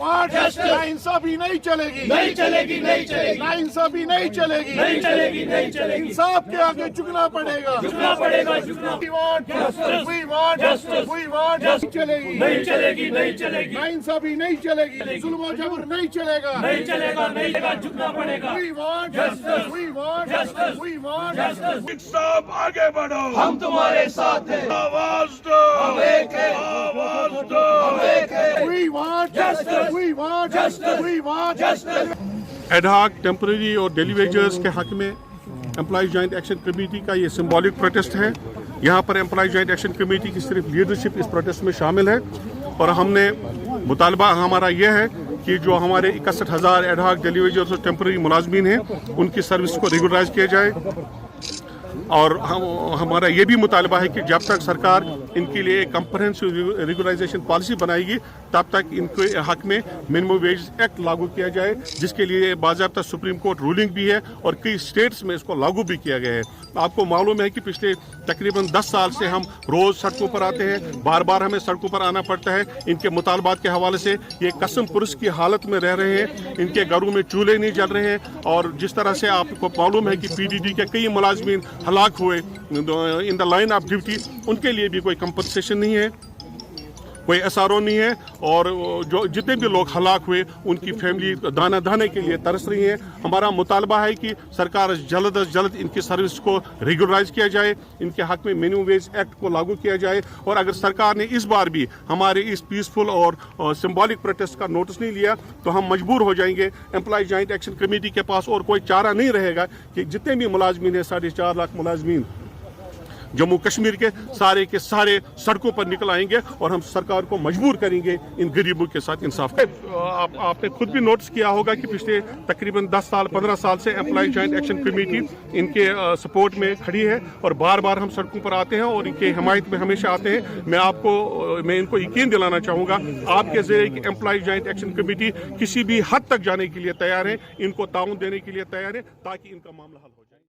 want justice. नाइंसाफी नहीं चलेगी, नहीं चलेगी, नहीं चलेगी, नाइंसाफी नहीं चलेगी, नहीं चलेगी, नहीं चलेगी, इंसाफ के आगे झुकना पड़ेगा, झुकना पड़ेगा, झुकना। We want justice, we want justice, we want justice. चलेगी, नहीं चलेगी, नहीं चलेगी, नाइंसाफी नहीं चलेगी, जुल्म और जबर नहीं चलेगा, नहीं चलेगा, नहीं चलेगा, झुकना पड़ेगा। We want justice, we want justice, we want justice. सब आगे बढ़ो, हम तुम्हारे साथ हैं, आवाज दो, हम एक हैं, आवाज दो, हम एक हैं। We want justice, we want justice, we want justice. Ad hoc temporary और डेली वेजर्स के हक में एम्प्लॉइज जॉइंट एक्शन कमेटी का ये सिंबॉलिक प्रोटेस्ट है। यहाँ पर एम्प्लॉइज जॉइंट एक्शन कमेटी की सिर्फ लीडरशिप इस प्रोटेस्ट में शामिल है और हमने मुतालबा हमारा ये है कि जो हमारे 61,000 एडहॉक डेली वेजर्स और टेम्परेरी मुलाजमीन हैं उनकी सर्विस को रेगुलराइज किया जाए। और हमारा ये भी मुतालबा है कि जब तक सरकार इनके लिए एक कंप्रहेंसिव रेगुलराइजेशन पॉलिसी बनाएगी तब तक इनके हक में मिनिमम वेज एक्ट लागू किया जाए, जिसके लिए बाज़ाब्ता सुप्रीम कोर्ट रूलिंग भी है और कई स्टेट्स में इसको लागू भी किया गया है। आपको मालूम है कि पिछले तकरीबन 10 साल से हम रोज़ सड़कों पर आते हैं, बार बार हमें सड़कों पर आना पड़ता है। इनके मुतालबात के हवाले से ये कसम पुरुष की हालत में रह रहे हैं, इनके घरों में चूल्हे नहीं जल रहे हैं और जिस तरह से आपको मालूम है कि PDD के कई मुलाजमीन हलाक हुए in the line of duty, उनके लिए भी कोई कंपनसेशन नहीं है, कोई SRO नहीं है और जो जितने भी लोग हलाक हुए उनकी फैमिली दाना दाने के लिए तरस रही है। हमारा मुतालबा है कि सरकार जल्द अज जल्द इनकी सर्विस को रेगुलराइज किया जाए, इनके हक में मिनिमम वेज एक्ट को लागू किया जाए और अगर सरकार ने इस बार भी हमारे इस पीसफुल और सिंबॉलिक प्रोटेस्ट का नोटिस नहीं लिया तो हम मजबूर हो जाएंगे। एम्प्लॉइज जॉइंट एक्शन कमेटी के पास और कोई चारा नहीं रहेगा कि जितने भी मुलाजमीन हैं 4.5 लाख मुलाजमीन जम्मू कश्मीर के सारे सड़कों पर निकल आएंगे और हम सरकार को मजबूर करेंगे इन गरीबों के साथ इंसाफ कर। आपने खुद भी नोटिस किया होगा कि पिछले तकरीबन 10 साल 15 साल से एम्प्लॉइज जॉइंट एक्शन कमेटी इनके सपोर्ट में खड़ी है और बार बार हम सड़कों पर आते हैं और इनके हिमायत में हमेशा आते हैं। मैं इनको यकीन दिलाना चाहूँगा आपके ज़रिए एम्प्लॉइज जॉइंट एक्शन कमेटी किसी भी हद तक जाने के लिए तैयार है, इनको ताउन देने के लिए तैयार है ताकि इनका मामला हल हो।